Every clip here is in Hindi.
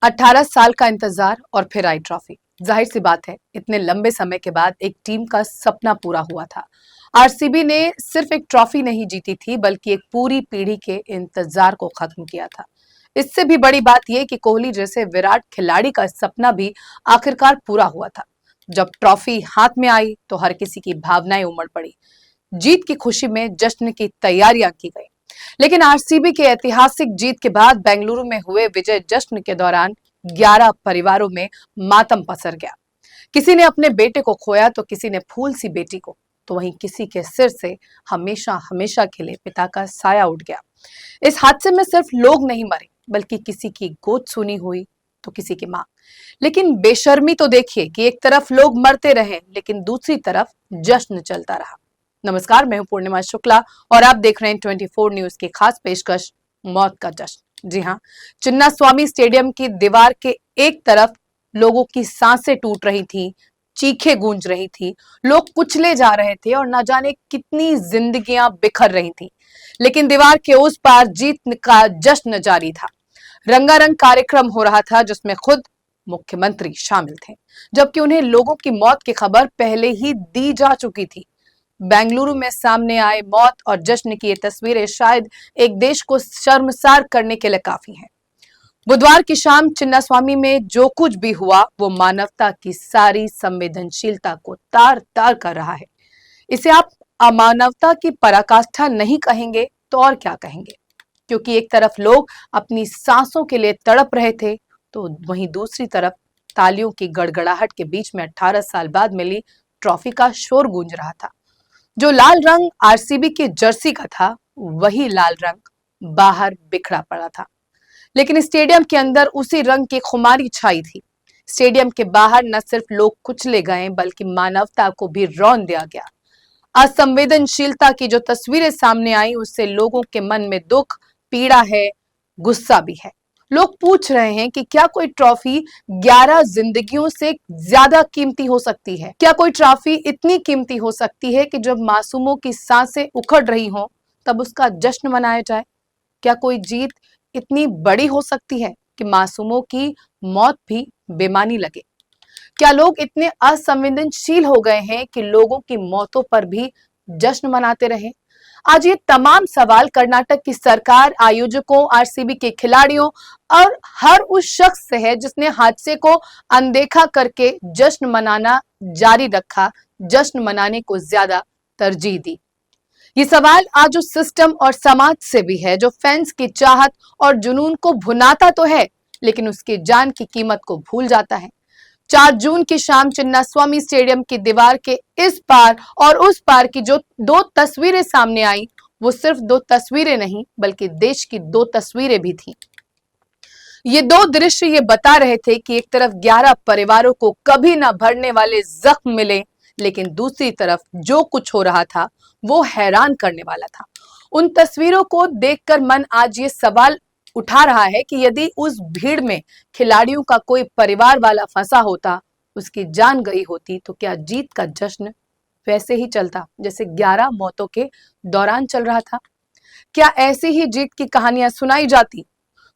18 साल का इंतजार और फिर आई ट्रॉफी। जाहिर सी बात है, इतने लंबे समय के बाद एक टीम का सपना पूरा हुआ था। आरसीबी ने सिर्फ एक ट्रॉफी नहीं जीती थी, बल्कि एक पूरी पीढ़ी के इंतजार को खत्म किया था। इससे भी बड़ी बात यह कि कोहली जैसे विराट खिलाड़ी का सपना भी आखिरकार पूरा हुआ था। जब ट्रॉफी हाथ में आई तो हर किसी की भावनाएं उमड़ पड़ी। जीत की खुशी में जश्न की तैयारियां की गई। लेकिन आरसीबी के ऐतिहासिक जीत के बाद बेंगलुरु में हुए विजय जश्न के दौरान 11 परिवारों में मातम पसर गया। किसी ने अपने बेटे को खोया तो किसी ने फूल सी बेटी को, तो वहीं किसी के सिर से हमेशा हमेशा के लिए पिता का साया उठ गया। इस हादसे में सिर्फ लोग नहीं मरे, बल्कि किसी की गोद सुनी हुई तो किसी की मां। लेकिन बेशर्मी तो देखिए कि एक तरफ लोग मरते रहे, लेकिन दूसरी तरफ जश्न चलता रहा। नमस्कार, मैं हूं पूर्णिमा शुक्ला और आप देख रहे हैं 24 न्यूज की खास पेशकश मौत का जश्न। जी हां, चिन्नास्वामी स्टेडियम की दीवार के एक तरफ लोगों की सांसें टूट रही थी, चीखें गूंज रही थी, लोग कुचले जा रहे थे और न जाने कितनी जिंदगियां बिखर रही थी। लेकिन दीवार के उस पार जीत का जश्न जारी था। रंगारंग कार्यक्रम हो रहा था, जिसमें खुद मुख्यमंत्री शामिल थे, जबकि उन्हें लोगों की मौत की खबर पहले ही दी जा चुकी थी। बेंगलुरु में सामने आए मौत और जश्न की ये तस्वीरें शायद एक देश को शर्मसार करने के लिए काफी हैं। बुधवार की शाम चिन्नास्वामी में जो कुछ भी हुआ, वो मानवता की सारी संवेदनशीलता को तार तार कर रहा है। इसे आप अमानवता की पराकाष्ठा नहीं कहेंगे तो और क्या कहेंगे? क्योंकि एक तरफ लोग अपनी सांसों के लिए तड़प रहे थे, तो वहीं दूसरी तरफ तालियों की गड़गड़ाहट के बीच में 18 साल बाद मिली ट्रॉफी का शोर गूंज रहा था। जो लाल रंग आरसीबी की जर्सी का था, वही लाल रंग बाहर बिखरा पड़ा था। लेकिन स्टेडियम के अंदर उसी रंग की खुमारी छाई थी। स्टेडियम के बाहर न सिर्फ लोग कुचले गए, बल्कि मानवता को भी रौंद दिया गया। असंवेदनशीलता की जो तस्वीरें सामने आई, उससे लोगों के मन में दुख, पीड़ा है, गुस्सा भी है। लोग पूछ रहे हैं कि क्या कोई ट्रॉफी 11 जिंदगियों से ज्यादा कीमती हो सकती है? क्या कोई ट्रॉफी इतनी कीमती हो सकती है कि जब मासूमों की सांसें उखड़ रही हों, तब उसका जश्न मनाया जाए? क्या कोई जीत इतनी बड़ी हो सकती है कि मासूमों की मौत भी बेमानी लगे? क्या लोग इतने असंवेदनशील हो गए हैं कि लोगों की मौतों पर भी जश्न मनाते रहे? आज ये तमाम सवाल कर्नाटक की सरकार, आयोजकों, आरसीबी के खिलाड़ियों और हर उस शख्स से है जिसने हादसे को अनदेखा करके जश्न मनाना जारी रखा, जश्न मनाने को ज्यादा तरजीह दी। ये सवाल आज उस सिस्टम और समाज से भी है जो फैंस की चाहत और जुनून को भुनाता तो है, लेकिन उसकी जान की कीमत को भूल जाता है। 4 जून की शाम चिन्नास्वामी स्टेडियम की दीवार के इस पार और उस पार की जो 2 तस्वीरें सामने आई, वो सिर्फ 2 तस्वीरें नहीं, बल्कि देश की 2 तस्वीरें भी थी। ये 2 दृश्य ये बता रहे थे कि एक तरफ 11 परिवारों को कभी ना भरने वाले जख्म मिले, लेकिन दूसरी तरफ जो कुछ हो रहा था, वो हैरान करने वाला था। उन तस्वीरों को देखकर मन आज ये सवाल उठा रहा है कि यदि उस भीड़ में खिलाड़ियों का कोई परिवार वाला फंसा होता, उसकी जान गई होती, तो क्या जीत का जश्न वैसे ही चलता जैसे 11 मौतों के दौरान चल रहा था? क्या ऐसी ही जीत की कहानियां सुनाई जाती?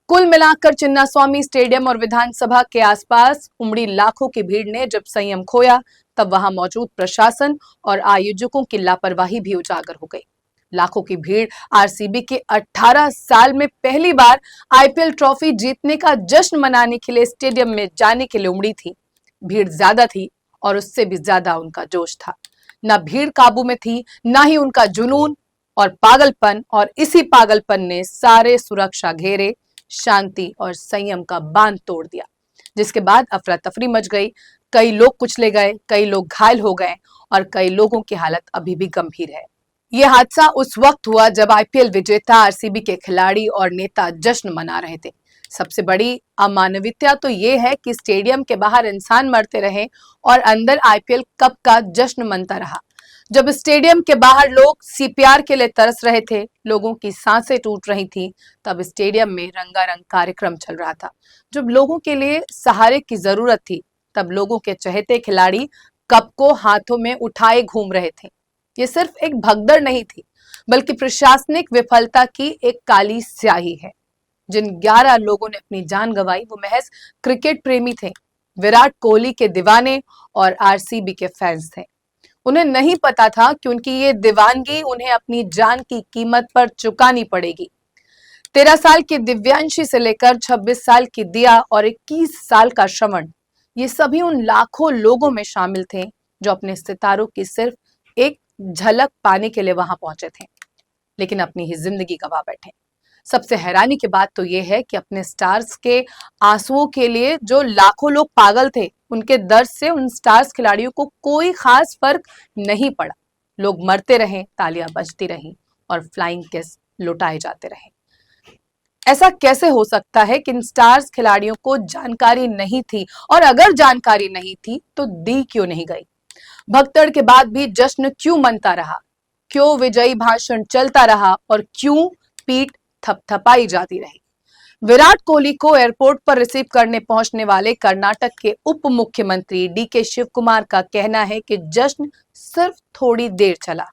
कुल मिलाकर चिन्नास्वामी स्टेडियम और विधानसभा के आसपास उमड़ी लाखों की भीड़ ने जब संयम खोया, तब वहां मौजूद प्रशासन और आयोजकों की लापरवाही भी उजागर हो गई। लाखों की भीड़ आरसीबी के 18 साल में पहली बार आईपीएल ट्रॉफी जीतने का जश्न मनाने के लिए स्टेडियम में जाने के लिए उमड़ी थी। भीड़ ज्यादा थी और उससे भी ज्यादा उनका जोश था। ना भीड़ काबू में थी, ना ही उनका जुनून और पागलपन, और इसी पागलपन ने सारे सुरक्षा घेरे, शांति और संयम का बांध तोड़ दिया, जिसके बाद अफरा तफरी मच गई। कई लोग कुचले गए, कई लोग घायल हो गए और कई लोगों की हालत अभी भी गंभीर है। यह हादसा उस वक्त हुआ जब आईपीएल विजेता आरसीबी के खिलाड़ी और नेता जश्न मना रहे थे। सबसे बड़ी अमानवीयता तो ये है कि स्टेडियम के बाहर इंसान मरते रहे और अंदर आईपीएल कप का जश्न मनता रहा। जब स्टेडियम के बाहर लोग सीपीआर के लिए तरस रहे थे, लोगों की सांसें टूट रही थी, तब स्टेडियम में रंगारंग कार्यक्रम चल रहा था। जब लोगों के लिए सहारे की जरूरत थी, तब लोगों के चहेते खिलाड़ी कप को हाथों में उठाए घूम रहे थे। ये सिर्फ एक भगदड़ नहीं थी, बल्कि प्रशासनिक विफलता की एक काली स्याही है। जिन 11 लोगों ने अपनी जान गंवाई वो महज क्रिकेट प्रेमी थे, विराट कोहली के दीवाने और आरसीबी के फैंस थे। उन्हें नहीं पता था कि उनकी ये दीवानगी उन्हें अपनी जान की कीमत पर चुकानी पड़ेगी। 13 साल की दिव्यांशी से लेकर 26 साल की दिया और 21 साल का श्रवण, ये सभी उन लाखों लोगों में शामिल थे जो अपने सितारों की सिर्फ एक झलक पाने के लिए वहां पहुंचे थे, लेकिन अपनी ही जिंदगी गंवा बैठे। सबसे हैरानी की बात तो यह है कि अपने स्टार्स के आंसुओं के लिए जो लाखों लोग पागल थे, उनके दर्द से उन स्टार्स खिलाड़ियों को कोई खास फर्क नहीं पड़ा। लोग मरते रहे, तालियां बजती रहीं और फ्लाइंग किस लुटाए जाते रहे। ऐसा कैसे हो सकता है कि इन स्टार्स खिलाड़ियों को जानकारी नहीं थी, और अगर जानकारी नहीं थी तो दी क्यों नहीं गई? भगदड़ के बाद भी जश्न क्यों मनता रहा? क्यों विजयी भाषण चलता रहा और क्यों पीठ थपथपाई जाती रही? विराट कोहली को एयरपोर्ट पर रिसीव करने पहुंचने वाले कर्नाटक के उप मुख्यमंत्री डीके शिव कुमार का कहना है कि जश्न सिर्फ थोड़ी देर चला।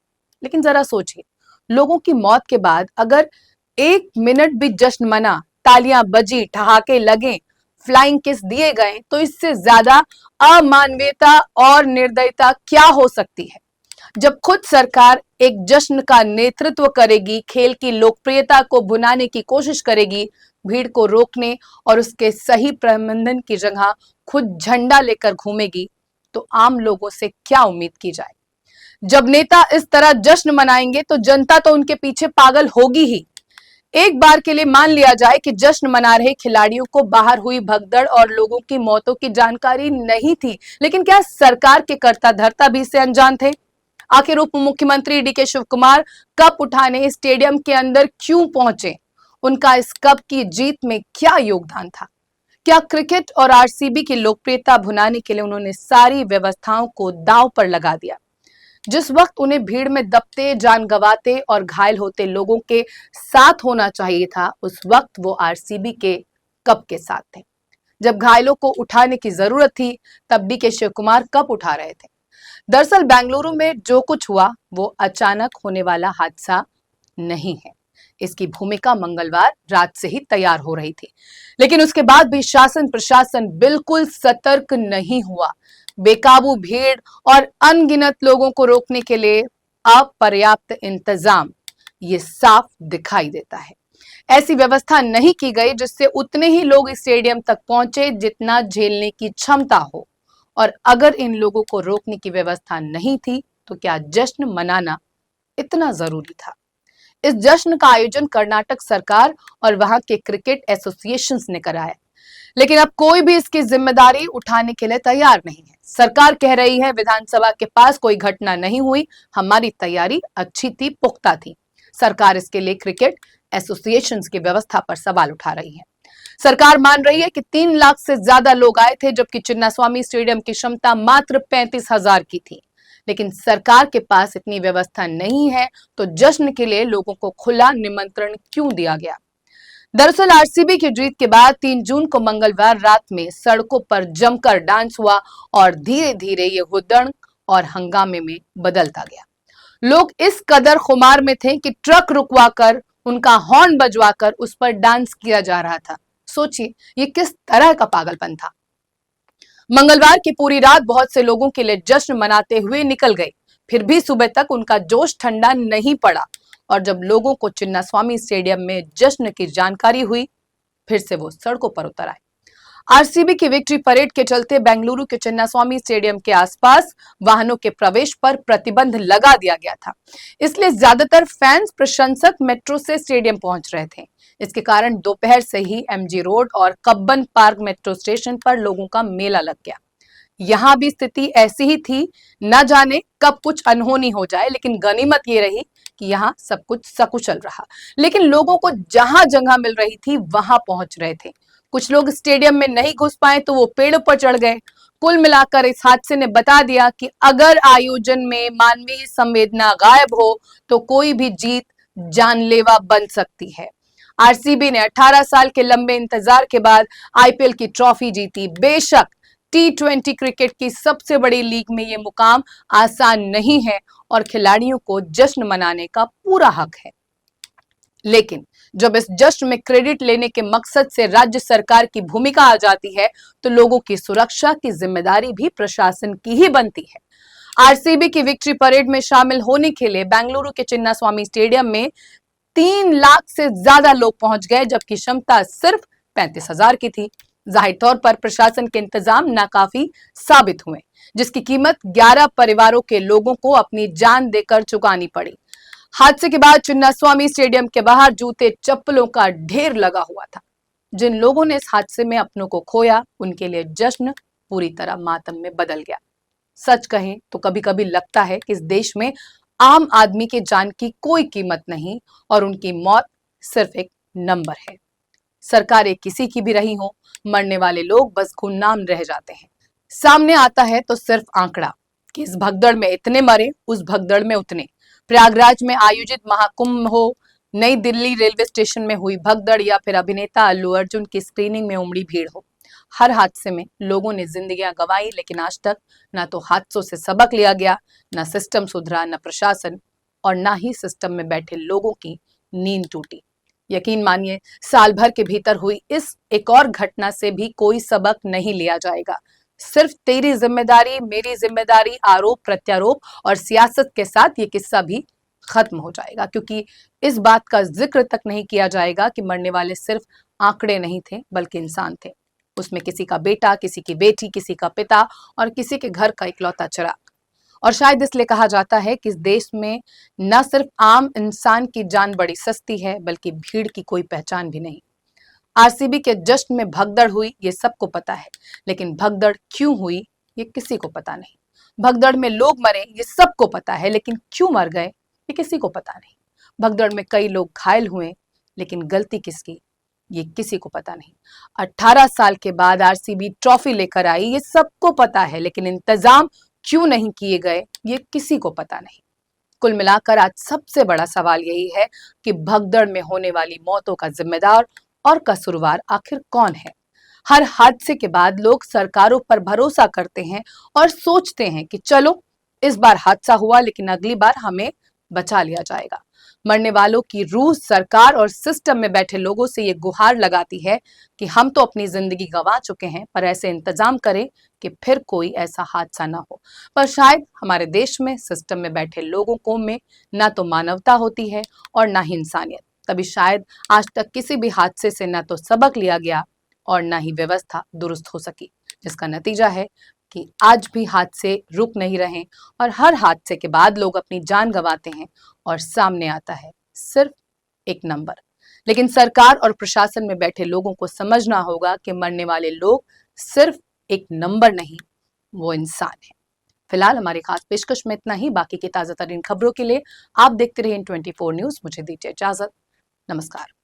लेकिन जरा सोचिए, लोगों की मौत के बाद अगर 1 मिनट भी जश्न मना, तालियां बजी, ठहाके लगे, फ्लाइंग किस दिए गए, तो इससे ज्यादा अमानवीयता और निर्दयता क्या हो सकती है? जब खुद सरकार एक जश्न का नेतृत्व करेगी, खेल की लोकप्रियता को भुनाने की कोशिश करेगी, भीड़ को रोकने और उसके सही प्रबंधन की जगह खुद झंडा लेकर घूमेगी, तो आम लोगों से क्या उम्मीद की जाए? जब नेता इस तरह जश्न मनाएंगे तो जनता तो उनके पीछे पागल होगी ही। एक बार के लिए मान लिया जाए कि जश्न मना रहे खिलाड़ियों को बाहर हुई भगदड़ और लोगों की मौतों की जानकारी नहीं थी, लेकिन क्या सरकार के कर्ता धर्ता भी इससे अनजान थे? आखिर उप मुख्यमंत्री डीके शिव कुमार कप उठाने स्टेडियम के अंदर क्यों पहुंचे? उनका इस कप की जीत में क्या योगदान था? क्या क्रिकेट और आरसीबी की लोकप्रियता भुनाने के लिए उन्होंने सारी व्यवस्थाओं को दांव पर लगा दिया? जिस वक्त उन्हें भीड़ में दबते, जान गंवाते और घायल होते लोगों के साथ होना चाहिए था, उस वक्त वो आरसीबी के कप के साथ थे। जब घायलों को उठाने की जरूरत थी, तब भी के शिव कुमार कप उठा रहे थे। दरअसल बेंगलुरु में जो कुछ हुआ वो अचानक होने वाला हादसा नहीं है। इसकी भूमिका मंगलवार रात से ही तैयार हो रही थी, लेकिन उसके बाद भी शासन प्रशासन बिल्कुल सतर्क नहीं हुआ। बेकाबू भीड़ और अनगिनत लोगों को रोकने के लिए अपर्याप्त इंतजाम, ये साफ दिखाई देता है। ऐसी व्यवस्था नहीं की गई जिससे उतने ही लोग स्टेडियम तक पहुंचे जितना झेलने की क्षमता हो। और अगर इन लोगों को रोकने की व्यवस्था नहीं थी तो क्या जश्न मनाना इतना जरूरी था? इस जश्न का आयोजन कर्नाटक सरकार और वहां के क्रिकेट एसोसिएशंस ने कराया, लेकिन अब कोई भी इसकी जिम्मेदारी उठाने के लिए तैयार नहीं है। सरकार कह रही है विधानसभा के पास कोई घटना नहीं हुई, हमारी तैयारी अच्छी थी, पुख्ता थी। सरकार इसके लिए क्रिकेट एसोसिएशंस की व्यवस्था पर सवाल उठा रही है। सरकार मान रही है कि 3 लाख से ज्यादा लोग आए थे, जबकि चिन्नास्वामी स्टेडियम की क्षमता मात्र 35,000 की थी। लेकिन सरकार के पास इतनी व्यवस्था नहीं है, तो जश्न के लिए लोगों को खुला निमंत्रण क्यों दिया गया? दरअसल आरसीबी की जीत के बाद 3 जून को मंगलवार रात में सड़कों पर जमकर डांस हुआ और धीरे धीरे ये हुड़दंग और हंगामे में बदलता गया। लोग इस कदर खुमार में थे कि ट्रक रुकवाकर, उनका हॉर्न बजवाकर उस पर डांस किया जा रहा था। सोचिए ये किस तरह का पागलपन था। मंगलवार की पूरी रात बहुत से लोगों के लिए जश्न मनाते हुए निकल गई, फिर भी सुबह तक उनका जोश ठंडा नहीं पड़ा, और जब लोगों को चिन्नास्वामी स्टेडियम में जश्न की जानकारी हुई, फिर से वो सड़कों पर उतर आए। आरसीबी की विक्ट्री परेड के चलते बेंगलुरु के चिन्नास्वामी स्टेडियम के आसपास वाहनों के प्रवेश पर प्रतिबंध लगा दिया गया था। इसलिए ज्यादातर फैंस, प्रशंसक मेट्रो से स्टेडियम पहुंच रहे थे। इसके कारण दोपहर से ही एमजी रोड और कब्बन पार्क मेट्रो स्टेशन पर लोगों का मेला लग गया। यहां भी स्थिति ऐसी ही थी, न जाने कब कुछ अनहोनी हो जाए, लेकिन गनीमत ये रही कि यहाँ सब कुछ सकुशल रहा। लेकिन लोगों को जहां जगह मिल रही थी वहां पहुंच रहे थे। कुछ लोग स्टेडियम में नहीं घुस पाए तो वो पेड़ पर चढ़ गए। कुल मिलाकर इस हादसे ने बता दिया कि अगर आयोजन में मानवीय संवेदना गायब हो तो कोई भी जीत जानलेवा बन सकती है। आरसीबी ने 18 साल के लंबे इंतजार के बाद आईपीएल की ट्रॉफी जीती। बेशक T20 क्रिकेट की सबसे बड़ी लीग में ये मुकाम आसान नहीं है और खिलाड़ियों को जश्न मनाने का पूरा हक है, लेकिन जब इस जश्न में क्रेडिट लेने के मकसद से राज्य सरकार की भूमिका आ जाती है तो लोगों की सुरक्षा की जिम्मेदारी भी प्रशासन की ही बनती है। आरसीबी की विक्ट्री परेड में शामिल होने के लिए बेंगलुरु के चिन्नास्वामी स्टेडियम में 3 लाख से ज्यादा लोग पहुंच गए, जबकि क्षमता सिर्फ 35,000 की थी। जाहिर तौर पर प्रशासन के इंतजाम नाकाफी साबित हुए, जिसकी कीमत 11 परिवारों के लोगों को अपनी जान देकर चुकानी पड़ी। हादसे के बाद चिन्नास्वामी स्टेडियम के बाहर जूते चप्पलों का ढेर लगा हुआ था। जिन लोगों ने इस हादसे में अपनों को खोया, उनके लिए जश्न पूरी तरह मातम में बदल गया। सच कहें तो कभी कभी लगता है कि इस देश में आम आदमी के जान की कोई कीमत नहीं और उनकी मौत सिर्फ एक नंबर है। सरकारें किसी की भी रही हो, मरने वाले लोग बस गुमनाम रह जाते हैं। सामने आता है तो सिर्फ आंकड़ा कि इस भगदड़ में इतने मरे, उस भगदड़ में उतने। प्रयागराज में आयोजित महाकुंभ हो, नई दिल्ली रेलवे स्टेशन में हुई भगदड़ या फिर अभिनेता अल्लू अर्जुन की स्क्रीनिंग में उमड़ी भीड़ हो, हर हादसे में लोगों ने जिंदगियां गंवाई, लेकिन आज तक ना तो हादसों से सबक लिया गया, ना सिस्टम सुधरा, ना प्रशासन और ना ही सिस्टम में बैठे लोगों की नींद टूटी। यकीन मानिए, साल भर के भीतर हुई इस एक और घटना से भी कोई सबक नहीं लिया जाएगा। सिर्फ तेरी जिम्मेदारी, मेरी जिम्मेदारी, आरोप प्रत्यारोप और सियासत के साथ ये किस्सा भी खत्म हो जाएगा, क्योंकि इस बात का जिक्र तक नहीं किया जाएगा कि मरने वाले सिर्फ आंकड़े नहीं थे, बल्कि इंसान थे। उसमें किसी का बेटा, किसी की बेटी, किसी का पिता और किसी के घर का इकलौता चिराग। और शायद इसलिए कहा जाता है कि इस देश में न सिर्फ आम इंसान की जान बड़ी सस्ती है, बल्कि भीड़ की कोई पहचान भी नहीं। आरसीबी के जश्न में भगदड़ हुई, ये सबको पता है, लेकिन भगदड़ क्यों हुई ये किसी को पता नहीं। भगदड़ में लोग मरे ये सबको पता है, लेकिन क्यों मर गए ये किसी को पता नहीं। भगदड़ में कई लोग घायल हुए, लेकिन गलती किसकी ये किसी को पता नहीं। 18 साल के बाद आरसीबी ट्रॉफी लेकर आई, ये सबको पता है, लेकिन इंतजाम क्यों नहीं किए गए ये किसी को पता नहीं। कुल मिलाकर आज सबसे बड़ा सवाल यही है कि भगदड़ में होने वाली मौतों का जिम्मेदार और कसूरवार आखिर कौन है। हर हादसे के बाद लोग सरकारों पर भरोसा करते हैं और सोचते हैं कि चलो इस बार हादसा हुआ, लेकिन अगली बार हमें बचा लिया जाएगा। मरने वालों की रूह सरकार और सिस्टम में बैठे लोगों से ये गुहार लगाती है कि हम तो अपनी जिंदगी गंवा चुके हैं, पर ऐसे इंतजाम करें कि फिर कोई ऐसा हादसा ना हो। पर शायद हमारे देश में सिस्टम में बैठे लोगों को में ना तो मानवता होती है और ना ही इंसानियत। तभी शायद आज तक किसी भी हादसे से ना तो सबक लिया गया और ना ही व्यवस्था दुरुस्त हो सकी, जिसका नतीजा है कि आज भी हादसे रुक नहीं रहे और हर हादसे के बाद लोग अपनी जान गंवाते हैं और सामने आता है सिर्फ एक नंबर। लेकिन सरकार और प्रशासन में बैठे लोगों को समझना होगा कि मरने वाले लोग सिर्फ एक नंबर नहीं, वो इंसान है। फिलहाल हमारी खास पेशकश में इतना ही। बाकी की ताजा तरीन खबरों के लिए आप देखते रहिए N24 न्यूज। मुझे दीजिए इजाजत। नमस्कार।